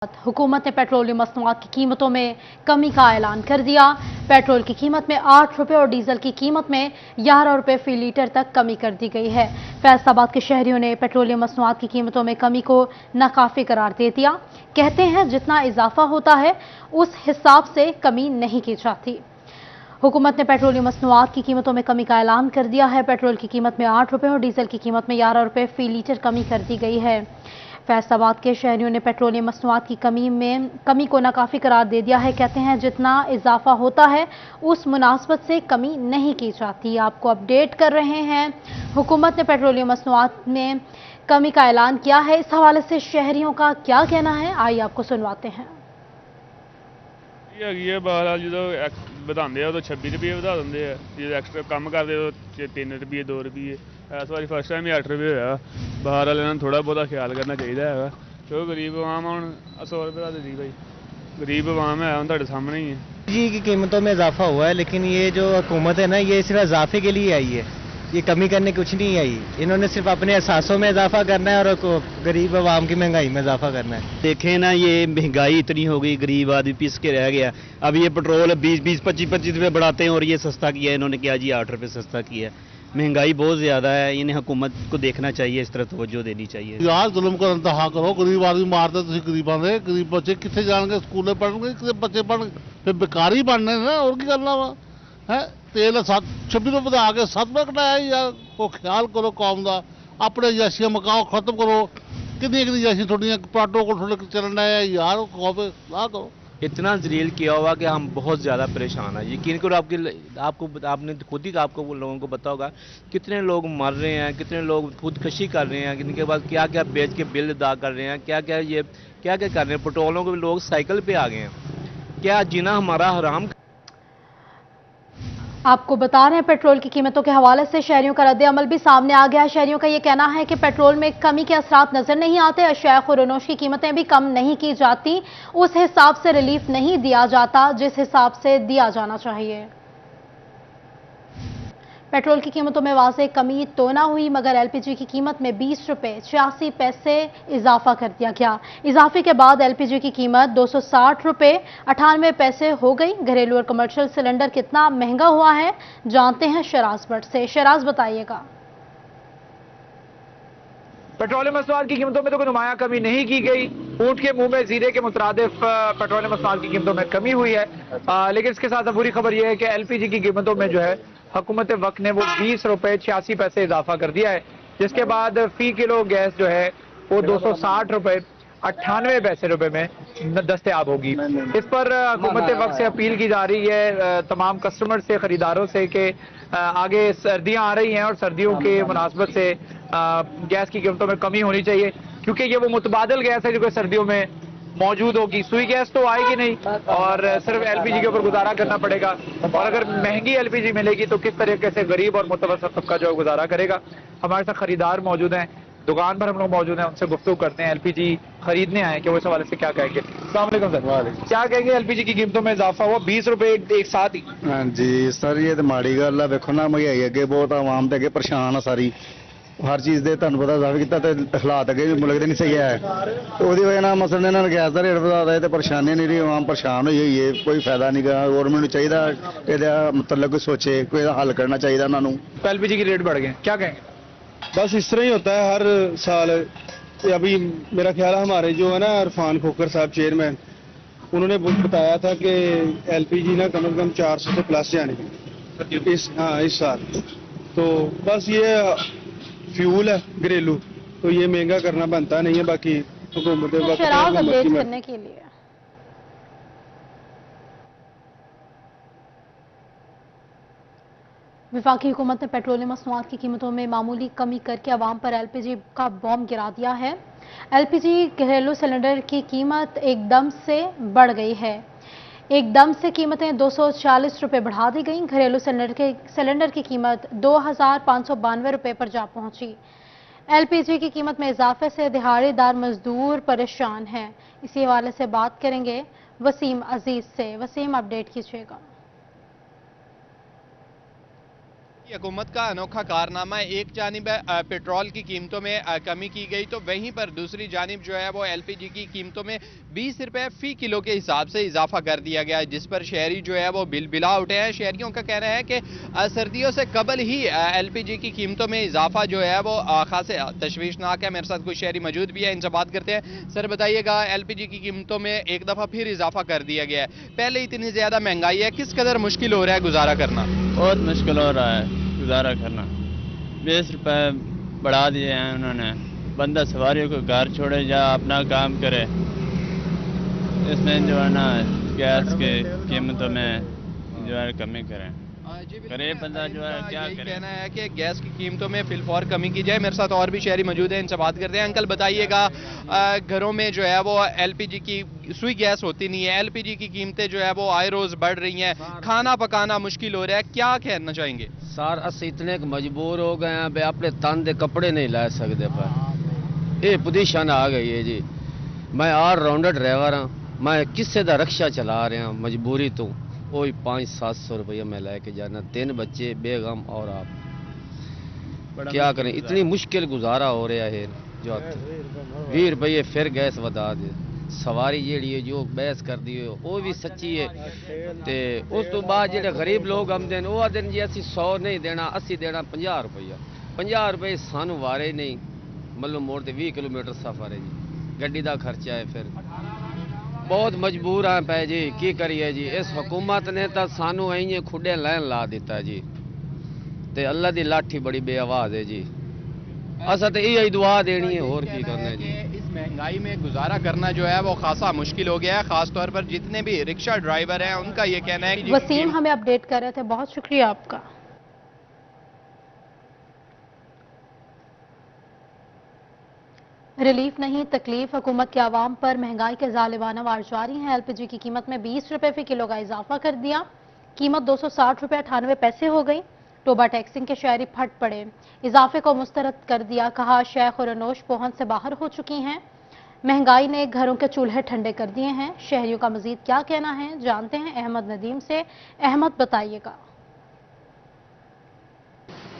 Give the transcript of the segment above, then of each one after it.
हुकूमत ने पेट्रोलियम मसनूआत की कीमतों में कमी का ऐलान कर दिया। पेट्रोल की कीमत में 8 रुपये और डीजल की कीमत में 11 रुपये फी लीटर तक कमी कर दी गई है। फैसलाबाद के शहरियों ने पेट्रोलियम मसनूआत की कीमतों में कमी को नाकाफी करार दे दिया। कहते हैं जितना इजाफा होता है उस हिसाब से कमी नहीं की जाती। हुकूमत ने पेट्रोलियम मसनूआत की कीमतों में कमी का ऐलान कर दिया है। पेट्रोल की कीमत में 8 रुपये और डीजल की कीमत में 11 रुपये फी लीटर कमी कर दी गई है। फैसलाबाद के शहरियों ने पेट्रोलियम मसनूआत की कमी को नाकाफी करार दे दिया है। कहते हैं जितना इजाफा होता है उस मुनासबत से कमी नहीं की जाती। आपको अपडेट कर रहे हैं, हुकूमत ने पेट्रोलियम मसनूआत में कमी का ऐलान किया है। इस हवाले से शहरियों का क्या कहना है, आइए आपको सुनवाते हैं। बहरहाल जो ਵਧਾਉਂਦੇ ਆ 26 ਰੁਪਏ ਵਧਾ ਦਿੰਦੇ ਆ, ਜੇ ਐਕਸਟਰਾ ਕੰਮ ਕਰਦੇ ਉਹ 3 ਰੁਪਏ 2 ਰੁਪਏ। ਇਸ ਵਾਰੀ ਫਸਟ ਟਾਈਮ ਹੀ 8 ਰੁਪਏ ਹੋਇਆ। ਬਹਰਹਾਲ ਇਹਨਾਂ ਨੂੰ ਥੋੜਾ ਬਹੁਤਾ ਖਿਆਲ ਕਰਨਾ ਚਾਹੀਦਾ ਹੈਗਾ, ਕਿਉਂਕਿ ਗਰੀਬ ਆਵਾਮ ਹੁਣ 100 रुपये ਦਾ ਦੇ ਦੀ ਭਾਈ। गरीब आवाम है, ਤੁਹਾਡੇ सामने ही है। जी की कीमतों में इजाफा हुआ है, लेकिन ये जो हुकूमत है ना, ये सिर्फ इजाफे के लिए आई है, ये कमी करने कुछ नहीं आई। इन्होंने सिर्फ अपने एहसासों में इजाफा करना है और गरीब आवाम की महंगाई में इजाफा करना है। देखें ना, ये महंगाई इतनी हो गई, गरीब आदमी पिस के रह गया। अब ये पेट्रोल 20-20, 25-25 रुपये बढ़ाते हैं और ये सस्ता किया है इन्होंने, क्या जी 8 रुपये सस्ता किया है। महंगाई बहुत ज़्यादा है, इन्हें हुकूमत को देखना चाहिए, इस तरफ तवज्जो देनी चाहिए। यार जुल्म का इंतहा करो, गरीब आदमी मारते तुम गरीबों ने, गरीब बच्चे कितने जाएंगे, स्कूलें पढ़ने, कितने बच्चे पढ़ फिर बेकार ही पढ़ने ना, और की करना वा है। तेल 26 रुपये आके 7 रुपये कटाया यार, को ख्याल करो कौम का, अपने जैसियां मकाओ खत्म करो। कितनी जैसी थोड़ी पाटो को थोड़े चलना है यार, कौम ना करो। इतना जलील किया हुआ कि हम बहुत ज़्यादा परेशान हैं। यकीन करो, आपने खुद ही आपको लोगों को पता होगा कितने लोग मर रहे हैं, कितने लोग खुदकशी कर रहे हैं, इनके बाद क्या क्या बेच के बिल अदा कर रहे हैं, क्या क्या कर रहे हैं। पेट्रोलों के लोग साइकिल पे आ गए हैं, क्या जीना हमारा हराम। आपको बता रहे हैं पेट्रोल की कीमतों के हवाले से शहरियों का रद्द अमल भी सामने आ गया है। शहरियों का यह कहना है कि पेट्रोल में कमी के असरात नजर नहीं आते, अशिया खुरनोश की कीमतें भी कम नहीं की जाती, उस हिसाब से रिलीफ नहीं दिया जाता जिस हिसाब से दिया जाना चाहिए। पेट्रोल की कीमतों में वाज़ेह कमी तो ना हुई, मगर एलपीजी की कीमत में 20 रुपये 86 पैसे इजाफा कर दिया गया। इजाफे के बाद एलपीजी की कीमत 260 रुपये 98 पैसे हो गई। घरेलू और कमर्शियल सिलेंडर कितना महंगा हुआ है, जानते हैं शराज भट्ट से। शराज बताइएगा। पेट्रोलियम मसनूआत की कीमतों में तो कोई नुमाया कमी नहीं की गई। ऊंट के मुंह में जीरे के मुतरादिफ पेट्रोलियम मसनूआत की कीमतों में कमी हुई है, लेकिन इसके साथ बुरी खबर यह है कि एलपीजी की कीमतों में जो है हुकूमत वक्त ने वो 20 रुपये 86 पैसे इजाफा कर दिया है, जिसके बाद फी किलो गैस जो है वो 260 रुपये 98 पैसे रुपए में दस्तयाब होगी। इस पर हुकूमत वक्त से अपील की जा रही है तमाम कस्टमर से, खरीदारों से कि आगे सर्दियां आ रही हैं और सर्दियों के मुनासबत से गैस की कीमतों में कमी होनी चाहिए, क्योंकि ये वो मुतबादल गैस है जो सर्दियों में मौजूद होगी। सुई गैस तो आएगी नहीं और सिर्फ एलपीजी के ऊपर गुजारा करना पड़ेगा, और अगर महंगी एलपीजी मिलेगी तो किस तरीके से गरीब और मुतवस्सित तबका जो है गुजारा करेगा। हमारे साथ खरीदार मौजूद हैं, दुकान पर हम लोग मौजूद हैं, उनसे गुफ्तगू करते हैं। एलपीजी खरीदने आए कि वो इस हवाले से क्या कहेंगे। अस्सलाम वालेकुम सर, क्या कहेंगे एलपीजी की कीमतों में इजाफा हुआ 20 रुपए एक साथ ही? हाँ जी सर, ये तो माड़ी गल है। देखो ना, महंगाई अगे बहुत आवाम तो अगे परेशान है सारी, हर चीज़ के तुहानू पता जावे कितना तो हालात अगे मुल्क के नहीं सही है, तो वो वजह ना मसलन इन्होंने गैस का रेट बढ़ा है, तो परेशानी नहीं रही, आवाम परेशान हुई है, कोई फायदा नहीं गा। गौरमेंट चाहिए ये मतलब कोई सोचे, कोई हल करना चाहिए उन्होंने। एलपीजी की रेट बढ़ गए, क्या कहेंगे? बस इस तरह ही होता है हर साल। अभी मेरा ख्याल है हमारे जो है ना इरफान खोखर साहब चेयरमैन, उन्होंने बताया था कि एलपीजी ना कम से कम 400 से प्लस जाने इस साल। तो बस ये फ्यूल है घरेलू, तो ये महंगा करना बनता नहीं है। बाकी हुकूमत करने के लिए वफाकी हुकूमत ने पेट्रोलियम मसनूआत की कीमतों में मामूली कमी करके अवाम पर एलपीजी का बॉम्ब गिरा दिया है। एलपीजी घरेलू सिलेंडर की कीमत एकदम से बढ़ गई है। एकदम से कीमतें 240 रुपये बढ़ा दी गई। घरेलू सिलेंडर की कीमत 2592 रुपये पर जा पहुंची। एलपीजी की कीमत में इजाफे से दिहाड़ीदार मजदूर परेशान हैं। इसी हवाले से बात करेंगे वसीम अजीज से। वसीम, अपडेट कीजिएगा। हुकूमत का अनोखा कारनामा है। एक जानिब पेट्रोल की कीमतों में कमी की गई, तो वहीं पर दूसरी जानिब जो है वो एलपीजी की कीमतों में 20 रुपए फी किलो के हिसाब से इजाफा कर दिया गया है, जिस पर शहरी जो है वो बिलबिला उठे हैं। शहरियों का कहना है कि सर्दियों से कबल ही एलपीजी की कीमतों में इजाफा जो है वो खासे तशवीशनाक है। मेरे साथ कुछ शहरी मौजूद भी है, इनसे बात करते हैं। सर बताइएगा, एलपीजी की कीमतों में एक दफ़ा फिर इजाफा कर दिया गया है, पहले इतनी ज़्यादा महंगाई है, किस कदर मुश्किल हो रहा है गुजारा करना? बहुत मुश्किल हो रहा है गुजारा करना। 20 रुपए बढ़ा दिए हैं उन्होंने, बंदा सवारियों को घर छोड़े या अपना काम करे। इसमें जो है ना गैस के कीमतों में जो है कमी करें, गरीब बंदा जो है क्या करे। कहना है कि गैस की कीमतों में फिलफौर कमी की जाए। मेरे साथ और भी शहरी मौजूद हैं, इनसे बात करते हैं। अंकल बताइएगा, घरों में जो है वो एलपीजी की सुई गैस होती नहीं है, एलपीजी की कीमतें जो है वो आए रोज बढ़ रही हैं, खाना पकाना मुश्किल हो रहा है, क्या कहना चाहेंगे? सर अस इतने मजबूर हो गए हैं, अपने तन दे कपड़े नहीं ला सकते पर ये पोजीशन आ गई है जी। मैं ऑलराउंडर ड्राइवर हाँ, मैं किसी का रक्षा चला रहा मजबूरी तो वही 500-700 रुपये मैं लेके जाना, 3 बच्चे, बेगम और आप क्या करें, इतनी मुश्किल गुजारा हो रहा है। जो 20 रुपये फिर गैस बता दे, सवारी जी है जो बहस कर दी वो भी सच्ची है। तो उस तो बाद जो गरीब लोग आते हैं वो आते जी असी 100 नहीं देना, 80 देना 50 रुपया। 50 रुपये सानू वारे नहीं, मतलब मोड़ से 20 किलोमीटर सफर है जी, गड्डी का खर्चा है। फिर बहुत मजबूर हैं पै जी, की करिए जी। इस हुकूमत ने तो सानू इं खुडे लैन ला दिता जी, ते अल्लाह दी लाठी बड़ी बेआवाज है जी। असा तो यही दुआ देनी है, और की करना है जी। इस महंगाई में गुजारा करना जो है वो खासा मुश्किल हो गया है, खास तौर पर जितने भी रिक्शा ड्राइवर हैं उनका ये कहना है कि वसीम हमें अपडेट कर रहे थे, बहुत शुक्रिया आपका। रिलीफ नहीं तकलीफ, हुकूमत के आवाम पर महंगाई के जालिमाना वार जारी है। एलपीजी की कीमत में 20 रुपए फी किलो का इजाफा कर दिया, कीमत 260 रुपए 98 पैसे हो गई। टोबा टैक्सिंग के शहरी फट पड़े, इजाफे को मुस्तरद कर दिया, कहा शेख और अनोश पहुंच से बाहर हो चुकी हैं। महंगाई ने घरों के चूल्हे ठंडे कर दिए हैं। शहरियों का मजीद क्या कहना है जानते हैं अहमद नदीम से। अहमद बताइएगा।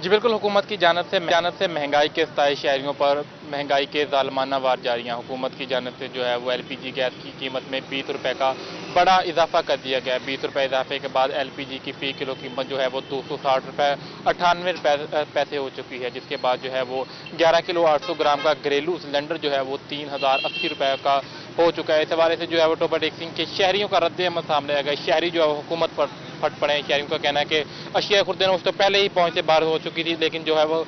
जी बिल्कुल, हुकूमत की जानब से महंगाई के सताए शहरियों पर महंगाई के ज़ालिमाना वार जारी हैं। हुकूमत की जानब से जो है वो एलपीजी गैस की कीमत में 20 रुपए का बड़ा इजाफा कर दिया गया है। 20 रुपए इजाफे के बाद एलपीजी की फी किलो कीमत जो है वो 260 रुपए 98 पैसे हो चुकी है, जिसके बाद जो है वो 11 किलो 800 ग्राम का घरेलू सिलेंडर जो है वो 3080 रुपए का हो चुका है। इस हवाले से जो है वो टोबा टैक्सिंग के शहरियों का रद्द-ए-अमल सामने आ गया। शहरी जो है हुकूमत पर फट पड़े हैं। शहरियों का कहना है कि अशिया खुर्दन उस तो पहले ही पहुंच से बाहर हो चुकी थी, लेकिन जो है वो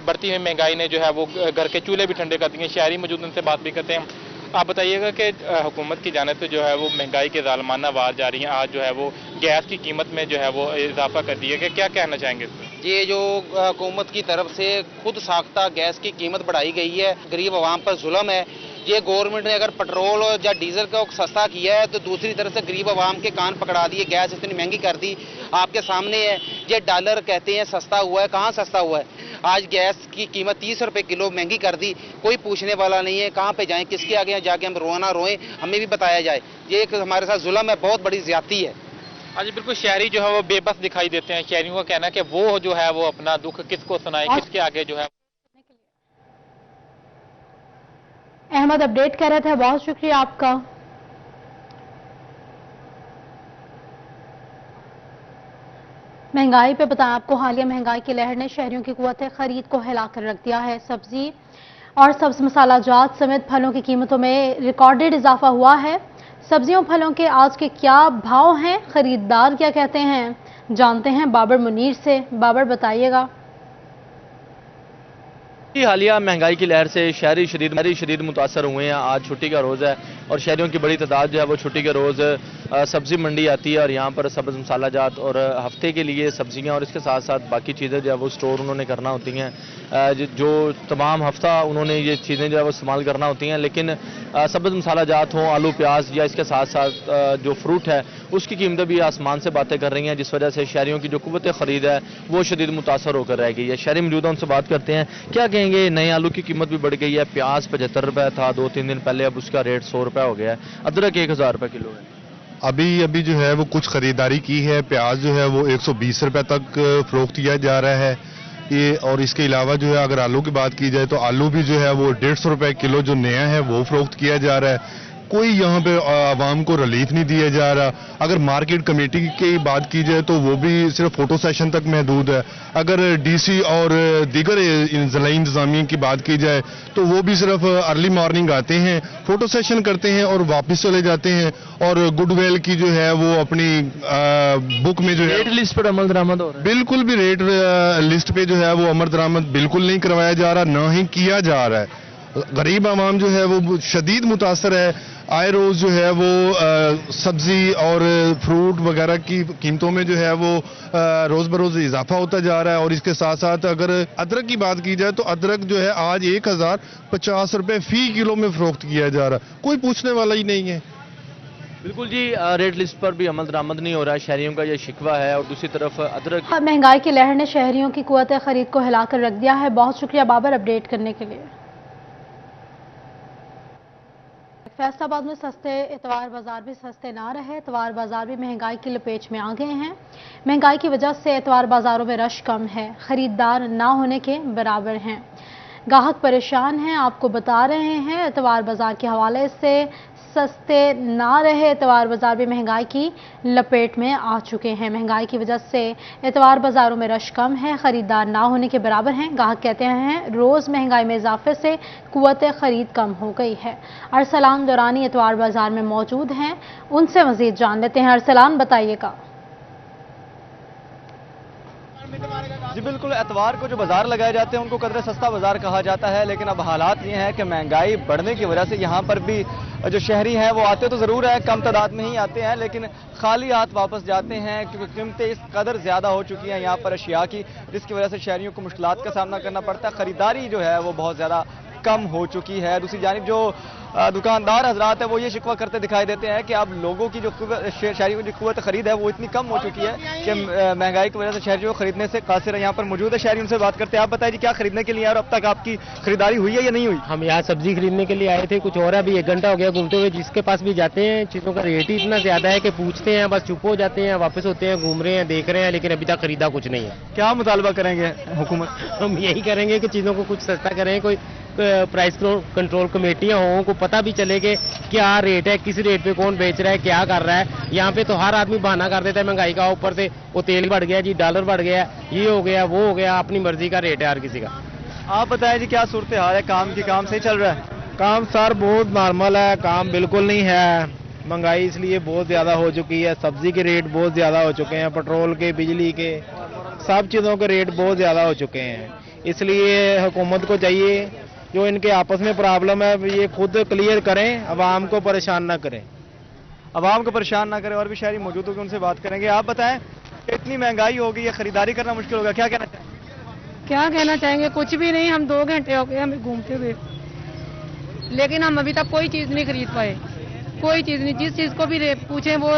बढ़ती हुई महंगाई ने जो है वो घर के चूल्हे भी ठंडे कर दिए। शहरी मौजूद उनसे बात भी करते हैं। आप बताइएगा कि हुकूमत की जानिब से जो है वो महंगाई के ज़ालिमाना वार जारी हैं, आज जो है वो गैस की कीमत में जो है वो इजाफा कर दिया गया, क्या कहना चाहेंगे इस पर? ये जो हुकूमत की तरफ से खुद साख्ता गैस की कीमत बढ़ाई गई है, गरीब आवाम पर जुल्म है। ये गवर्नमेंट ने अगर पेट्रोल या डीजल को सस्ता किया है तो दूसरी तरफ से गरीब आवाम के कान पकड़ा दिए, गैस इतनी महंगी कर दी। आपके सामने है, ये डॉलर कहते हैं सस्ता हुआ है, कहाँ सस्ता हुआ है? आज गैस की कीमत 30 रुपए किलो महंगी कर दी, कोई पूछने वाला नहीं है। कहाँ पे जाएं, किसके आगे जाके हम रोना रोएं, हमें भी बताया जाए। ये एक हमारे साथ जुल्म है, बहुत बड़ी ज्यादती है। आज बिल्कुल शहरी जो है वो बेबस दिखाई देते हैं। शहरियों का कहना है कि वो जो है वो अपना दुख किसको सुनाए, किसके आगे जो है। अहमद अपडेट कर रहे थे, बहुत शुक्रिया आपका। महंगाई पे बताएं आपको, हालिया महंगाई की लहर ने शहरियों की कुव्वत खरीद को हिलाकर रख दिया है। सब्जी और सब्ज मसाला जात समेत फलों की कीमतों में रिकॉर्डेड इजाफा हुआ है। सब्जियों फलों के आज के क्या भाव हैं, खरीदार क्या कहते हैं, जानते हैं बाबर मुनीर से। बाबर बताइएगा। हालिया महंगाई की लहर से शहरी शदीद मुतासर हुए हैं। आज छुट्टी का रोज़ है और शहरियों की बड़ी तादाद जो है वो छुट्टी के रोज़ सब्ज़ी मंडी आती है और यहाँ पर सब्ज़ मसाला जात और हफ्ते के लिए सब्जियाँ और इसके साथ साथ बाकी चीज़ें जो है वो स्टोर उन्होंने करना होती हैं। जो तमाम हफ्ता उन्होंने ये चीज़ें जो है वो इस्तेमाल करना होती हैं। लेकिन सब्ज़ मसाला जात हों, आलू प्याज या इसके साथ साथ जो फ्रूट है उसकी कीमतें भी आसमान से बातें कर रही हैं, जिस वजह से शहरियों की जो कुव्वत ख़रीद है वो शदीद मुतासर होकर रह गई है। शहरी मौजूद उनसे बात करते हैं, क्या कहेंगे? नए आलू की कीमत भी बढ़ गई है। प्याज 75 रुपये था 2-3 दिन पहले, अब उसका रेट 100 रुपये हो गया है। अदरक 1000 रुपये किलो है। अभी जो है वो कुछ खरीदारी की है। प्याज जो है वो 120 रुपए तक फरोख्त किया जा रहा है ये, और इसके अलावा जो है अगर आलू की बात की जाए तो आलू भी जो है वो 150 रुपए किलो जो नया है वो फरोख्त किया जा रहा है। कोई यहाँ पे आवाम को रिलीफ नहीं दिया जा रहा। अगर मार्केट कमेटी की बात की जाए तो वो भी सिर्फ फोटो सेशन तक महदूद है। अगर डीसी और दीगर ज़िला इंतज़ामिया की बात की जाए तो वो भी सिर्फ अर्ली मॉर्निंग आते हैं, फोटो सेशन करते हैं और वापस चले जाते हैं, और गुडविल की जो है वो अपनी बुक में जो है रेट लिस्ट पर अमल दरामद हो रहा है। बिल्कुल भी रेट लिस्ट पे जो है वो अमल दरामद बिल्कुल नहीं करवाया जा रहा, ना ही किया जा रहा है। गरीब आवाम जो है वो शदीद मुतासर है। आए रोज जो है वो सब्जी और फ्रूट वगैरह की कीमतों में जो है वो रोज बरोज इजाफा होता जा रहा है। और इसके साथ साथ अगर अदरक की बात की जाए तो अदरक जो है आज 1050 रुपए फी किलो में फरोख्त किया जा रहा है। कोई पूछने वाला ही नहीं है। बिल्कुल जी, रेट लिस्ट पर भी अमल दरामद नहीं हो रहा है, शहरियों का ये शिकवा है। और दूसरी तरफ अदरक महंगाई की लहर ने शहरियों की कुव्वत खरीद को हिलाकर रख दिया है। बहुत शुक्रिया बाबर अपडेट करने के लिए। फैसलाबाद में सस्ते इतवार बाजार भी सस्ते ना रहे। इतवार बाजार भी महंगाई की लपेट में आ गए हैं। महंगाई की वजह से इतवार बाजारों में रश कम है, खरीदार ना होने के बराबर हैं। ग्राहक परेशान हैं, आपको बता रहे हैं। इतवार बाजार के हवाले से सस्ते ना रहे। इतवार बाजार भी महंगाई की लपेट में आ चुके हैं। महंगाई की वजह से इतवार बाजारों में रश कम है, खरीदार ना होने के बराबर हैं। ग्राहक कहते हैं रोज महंगाई में इजाफे से कुव्वत खरीद कम हो गई है। अरसलान दुरानी इतवार बाजार में मौजूद हैं, उनसे मजीद जान लेते हैं। अरसलान, बताइएगा। जी बिल्कुल, एतवार को जो बाजार लगाए जाते हैं उनको कदरे सस्ता बाजार कहा जाता है, लेकिन अब हालात ये हैं कि महंगाई बढ़ने की वजह से यहाँ पर भी जो शहरी हैं वो आते तो ज़रूर है, कम तादाद में ही आते हैं, लेकिन खाली हाथ वापस जाते हैं क्योंकि कीमतें इस कदर ज़्यादा हो चुकी हैं यहाँ पर अशिया की, जिसकी वजह से शहरियों को मुश्किलात का सामना करना पड़ता है। ख़रीदारी जो है वो बहुत ज़्यादा कम हो चुकी है। दूसरी जानिब जो दुकानदार हजरात है वो ये शिकवा करते दिखाई देते हैं कि अब लोगों की जो शहरियों की जो कुव्वत खरीद है वो इतनी कम हो चुकी है कि महंगाई की वजह से शहरियों को खरीदने से कासिर है। यहाँ पर मौजूद है शहरी, उनसे बात करते हैं। आप बताइए जी, क्या खरीदने के लिए और अब तक आपकी खरीदारी हुई है या नहीं हुई? हम यहाँ सब्जी खरीदने के लिए आए थे, कुछ और अभी 1 घंटा हो गया घूमते हुए। जिसके पास भी जाते हैं चीज़ों का रेट ही इतना ज़्यादा है कि पूछते हैं, बस चुप हो जाते हैं, वापस होते हैं, घूम रहे हैं, देख रहे हैं, लेकिन अभी तक खरीदा कुछ नहीं है। क्या मुतालबा करेंगे हुकूमत? हम यही करेंगे कि चीज़ों को कुछ सस्ता करें, कोई प्राइस कंट्रोल कमेटियां हों, को पता भी चले कि क्या रेट है, किस रेट पे कौन बेच रहा है, क्या कर रहा है। यहाँ पे तो हर आदमी बहाना कर देता है महंगाई का, ऊपर से वो तेल बढ़ गया जी, डॉलर बढ़ गया, ये हो गया, वो हो गया, अपनी मर्जी का रेट है हर किसी का। आप बताएं जी, क्या सूरत हाल है? काम सही चल रहा है? काम सर बहुत नॉर्मल है, काम बिल्कुल नहीं है। महंगाई इसलिए बहुत ज़्यादा हो चुकी है, सब्जी के रेट बहुत ज़्यादा हो चुके हैं, पेट्रोल के, बिजली के, सब चीज़ों के रेट बहुत ज़्यादा हो चुके हैं। इसलिए हुकूमत को चाहिए जो इनके आपस में प्रॉब्लम है ये खुद क्लियर करें, आवाम को परेशान ना करें। आवाम को परेशान ना करें। और भी शहरी मौजूद होंगे, उनसे बात करेंगे। आप बताएं, इतनी महंगाई हो गई है, खरीदारी करना मुश्किल होगा, क्या कहना चाहेंगे? क्या कहना चाहेंगे? कुछ भी नहीं, हम 2 घंटे हो गए हमें घूमते हुए, लेकिन हम अभी तक कोई चीज़ नहीं खरीद पाए, कोई चीज़ नहीं। जिस चीज़ को भी पूछें वो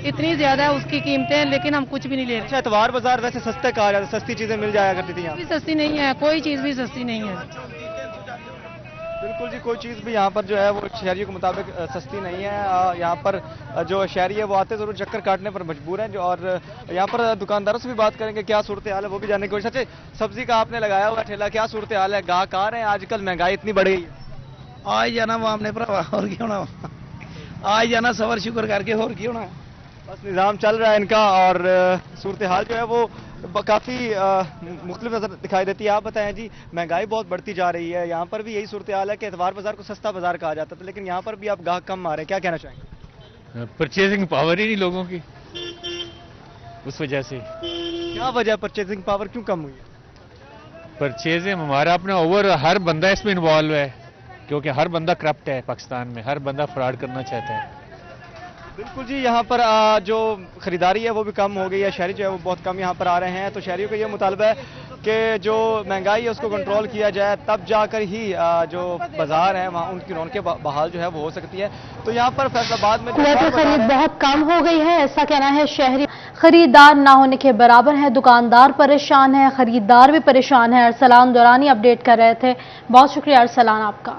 इतनी ज़्यादा है उसकी कीमतें, लेकिन हम कुछ भी नहीं ले रहे। अच्छा, इतवार बाजार वैसे सस्ते कहा जाता है, सस्ती चीज़ें मिल जाया करती थी यहाँ? सस्ती नहीं है, कोई चीज़ भी सस्ती नहीं है। बिल्कुल जी, कोई चीज़ भी यहाँ पर जो है वो शहरियों के मुताबिक सस्ती नहीं है। यहाँ पर जो शहरी है वो आते ज़रूर, चक्कर काटने पर मजबूर हैं। जो और यहाँ पर दुकानदारों से भी बात करेंगे, क्या सूरत हाल है वो भी जानने की कोशिश। अच्छा, सब्जी का आपने लगाया हुआ ठेला, क्या सूरत हाल है? गाहक आ रहे हैं? आजकल महंगाई इतनी बढ़ गई है। आज जाना वो आपने भरावा, और क्यों ना आज जाना, सबर शुक्र करके, और क्यों ना। बस निज़ाम चल रहा है इनका। और सूरत हाल जो है वो काफ़ी मुख्तलिफ नज़र दिखाई देती है। आप बताएं जी, महंगाई बहुत बढ़ती जा रही है, यहाँ पर भी यही सूरत हाल है कि इतवार बाजार को सस्ता बाजार कहा जाता था, लेकिन यहाँ पर भी आप गाहक कम आ रहे हैं, क्या कहना चाहेंगे? परचेजिंग पावर ही नहीं लोगों की, उस वजह से। क्या वजह है परचेजिंग पावर क्यों कम हुई है? परचेजिंग हमारा अपना ओवर, हर बंदा इसमें इन्वॉल्व है, क्योंकि हर बंदा करप्ट है पाकिस्तान में, हर बंदा फ्रॉड करना चाहता है। बिल्कुल जी, यहाँ पर जो खरीदारी है वो भी कम हो गई है, शहरी जो है वो बहुत कम यहाँ पर आ रहे हैं। तो शहरियों का ये मुतालबा है कि जो महंगाई है उसको कंट्रोल किया जाए, तब जाकर ही जो बाजार है वहाँ उनकी रौनकें बहाल जो है वो हो सकती है। तो यहाँ पर फैसलाबाद में खरीद बहुत कम हो गई है, ऐसा कहना है शहरी। खरीदार ना होने के बराबर है, दुकानदार परेशान है, खरीदार भी परेशान है। अरसलान दुरानी अपडेट कर रहे थे, बहुत शुक्रिया अरसलान आपका।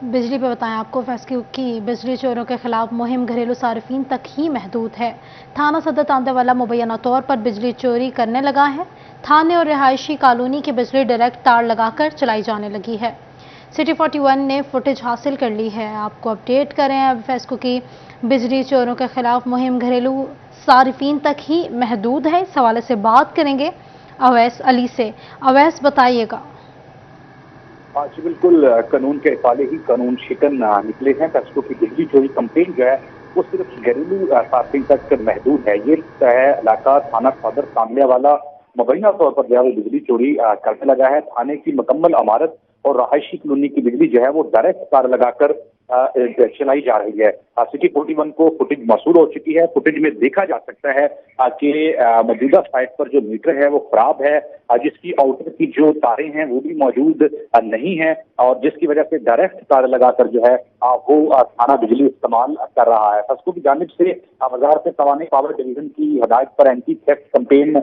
बिजली पे बताएं आपको फेस्क्यू की बिजली चोरों के खिलाफ मुहिम घरेलू सार्फिन तक ही महदूद है। थाना सदर तांतेवाला मुबैना तौर पर बिजली चोरी करने लगा है। थाने और रिहायशी कॉलोनी की बिजली डायरेक्ट तार लगाकर चलाई जाने लगी है। सिटी 41 ने फुटेज हासिल कर ली है। आपको अपडेट करें अब फेस्क्यू की बिजली चोरों के खिलाफ मुहिम घरेलू सार्फिन तक ही महदूद है। इस हवाले से बात करेंगे अवैस अली से। अवैस बताइएगा। जी बिल्कुल, कानून के हवाले ही कानून शिकन निकले हैं। फेस्क्यू की बिजली चोरी कंपेन जो है वो सिर्फ घरेलू सार्फिन तक महदूद है। ये है इलाका थाना सदर तांतेवाला मुबैना तौर पर जो है वो बिजली चोरी करने लगा है। थाने की मुकम्मल इमारत और रहायशी कॉलोनी की बिजली जो है वो डायरेक्ट तार लगाकर चलाई जा रही है। सिटी 41 को फुटेज मौसूल हो चुकी है। फुटेज में देखा जा सकता है कि मौजूदा साइट पर जो मीटर है वो खराब है, जिसकी आउटर की जो तारें हैं वो भी मौजूद नहीं है और जिसकी वजह से डायरेक्ट तार लगाकर जो है वो थाना बिजली इस्तेमाल कर रहा है। फेस्क्यू की जानिब से वजारत तवानी पावर डिवीजन की हदायत पर एंटी थेफ्ट कैंपेन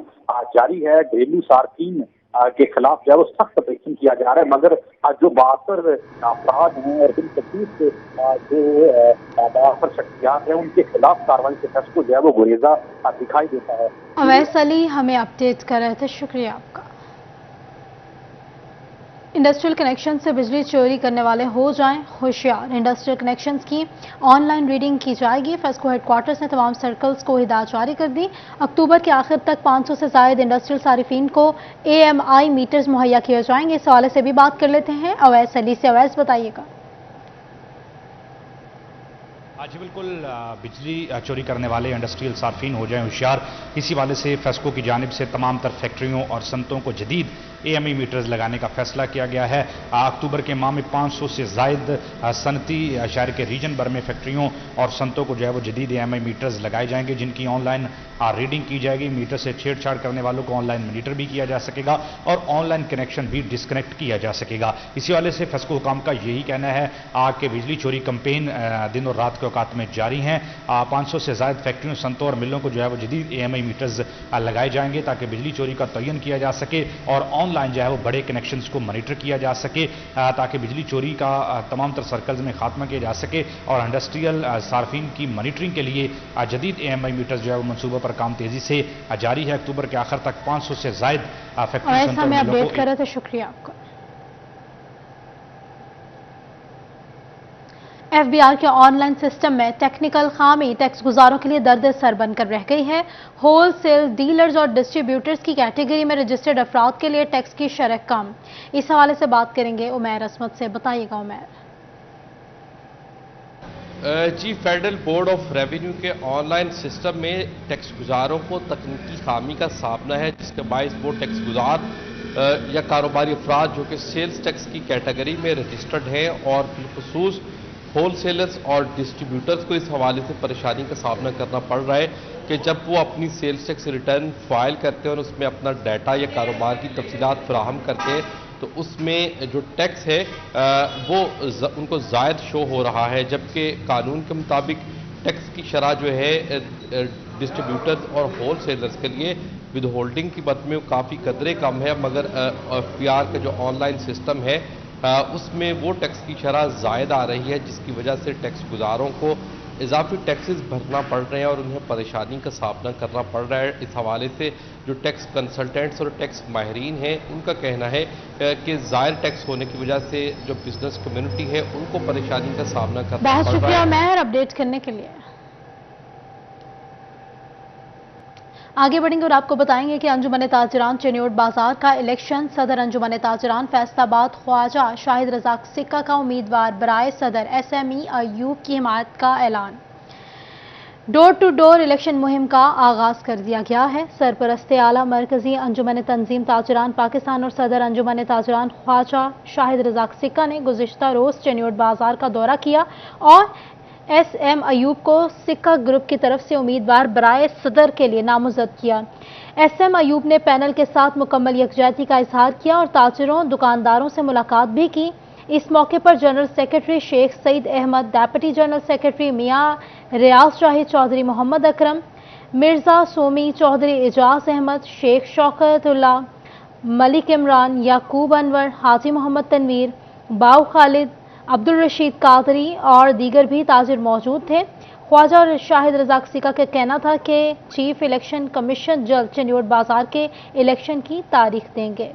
जारी है। घरेलू सार्फिन के खिलाफ जो है वो सख्त ऑपरेशन किया जा रहा है, मगर जो बासर अपराध हैं और बिलखसूस जो बासर शख्सियात हैं उनके खिलाफ कार्रवाई से फेस्क्यू जो है वो गुरेजा दिखाई देता है। अवैस अली हमें अपडेट कर रहे थे, शुक्रिया आपका। इंडस्ट्रियल कनेक्शन से बिजली चोरी करने वाले हो जाएं होशियार। इंडस्ट्रियल कनेक्शंस की ऑनलाइन रीडिंग की जाएगी। फेस्क्यू हेडक्वार्टर्स ने तमाम सर्कल्स को हिदायत जारी कर दी। अक्टूबर के आखिर तक 500 से ज्यादा इंडस्ट्रियल सारिफिन को AMI मीटर्स मुहैया किए जाएंगे। इस हवाले से भी बात कर लेते हैं अवैस अली से। अवैस बताइएगा। जी बिल्कुल, बिजली चोरी करने वाले इंडस्ट्रियल सार्फिन हो जाएं होशियार। इसी वाले से फेस्क्यू की जानिब से तमाम तर फैक्ट्रियों और सनतों को जदीद AMI मीटर्स लगाने का फैसला किया गया है। अक्टूबर के माह में 500 से जायद सनती शहर के रीजन भर में फैक्ट्रियों और सनतों को जो है वो जदीद AMI मीटर्स लगाए जाएंगे, जिनकी ऑनलाइन रीडिंग की जाएगी। मीटर से छेड़छाड़ करने वालों को ऑनलाइन मॉनिटर भी किया जा सकेगा और ऑनलाइन कनेक्शन भी डिस्कनेक्ट किया जा सकेगा। इसी वाले से फेस्क्यू हुकाम का यही कहना है कि बिजली चोरी कंपेन दिन और रात के औकात में जारी हैं। 500 से ज्यादा फैक्ट्रियों, सनतों और मिलों को जो है वो जदीद AMI मीटर्स लगाए जाएंगे ताकि बिजली चोरी का तयन किया जा सके और ऑनलाइन जो है वो बड़े कनेक्शंस को मॉनिटर किया जा सके ताकि बिजली चोरी का तमाम तर सर्कल्स में खात्मा किया जा सके और इंडस्ट्रियल सार्फिन की मॉनिटरिंग के लिए जदीद AMI मीटर्स जो है वो मनसूबे पर काम तेजी से जारी है। अक्टूबर के आखिर तक 500 से ज्यादा फैक्ट्री हमें अपडेट कर रहे थे, शुक्रिया आपका। FBR के ऑनलाइन सिस्टम में टेक्निकल खामी टैक्स गुजारों के लिए दर्द सर बनकर रह गई है। होलसेल डीलर्स और डिस्ट्रीब्यूटर्स की कैटेगरी में रजिस्टर्ड अफराद के लिए टैक्स की शरह कम। इस हवाले से बात करेंगे उमैर असमत से। बताइएगा उमैर। जी, फेडरल बोर्ड ऑफ रेवेन्यू के ऑनलाइन सिस्टम में टैक्स गुजारों को तकनीकी खामी का सामना है, जिसके बायस वो टैक्स गुजार या कारोबारी अफराद जो कि सेल्स टैक्स की कैटेगरी में रजिस्टर्ड हैं और बिलखसूस होलसेलर्स और डिस्ट्रीब्यूटर्स को इस हवाले से परेशानी का सामना करना पड़ रहा है कि जब वो अपनी सेल्स टैक्स रिटर्न फाइल करते हैं और उसमें अपना डाटा या कारोबार की तफसीलात फराहम करते हैं तो उसमें जो टैक्स है वो उनको ज़ायद शो हो रहा है, जबकि कानून के मुताबिक टैक्स की शरह जो है डिस्ट्रीब्यूटर्स और होलसेलर्स के लिए विद होल्डिंग की मद में काफ़ी कदरे कम है, मगर FBR का जो ऑनलाइन सिस्टम है उसमें वो टैक्स की शरह ज़ायद आ रही है, जिसकी वजह से टैक्स गुजारों को इजाफी टैक्सेस भरना पड़ रहे हैं और उन्हें परेशानी का सामना करना पड़ रहा है। इस हवाले से जो टैक्स कंसल्टेंट्स और टैक्स माहिरीन हैं उनका कहना है कि ज़ायद टैक्स होने की वजह से जो बिजनेस कम्युनिटी है उनको परेशानी का सामना करना पड़ रहा है। शुक्रिया मेहर अपडेट करने के लिए। आगे बढ़ेंगे और आपको बताएंगे कि अंजुमन ताजरान चेन्योड बाजार का इलेक्शन सदर अंजुमन ताजरान फैसलाबाद ख्वाजा शाहिद रजाक सिक्का का उम्मीदवार बराए सदर SME अयूब की हिमायत का ऐलान। डोर टू डोर इलेक्शन मुहिम का आगाज कर दिया गया है। सरपरस्ते आला मरकजी अंजुमन तंजीम ताजरान पाकिस्तान और सदर अंजुमन ताजरान ख्वाजा शाहिद रजाक सिक्का ने गुज़िश्ता रोज चेन्योड बाजार का दौरा किया और SM अयूब को सिक्का ग्रुप की तरफ से उम्मीदवार बराए सदर के लिए नामजद किया। SM अयूब ने पैनल के साथ मुकम्मल यकजहती का इजहार किया और ताजरों दुकानदारों से मुलाकात भी की। इस मौके पर general secretary Sheikh Saeed Ahmed, deputy general secretary Mian Riaz Shahid Chaudhry, Mohammad Akram, Mirza Somi Chaudhry, Ejaz Ahmed, Sheikh Shaukatullah, Malik Imran, Yaqub Anwar, Haji Mohammad Tanveer, बाव खालिद, अब्दुल रशीद कादरी और दीगर भी ताजिर मौजूद थे। ख्वाजा और शाहिद रज़ाक सीका का कहना था कि चीफ इलेक्शन कमीशन जल्द चिन्योट बाजार के इलेक्शन की तारीख देंगे।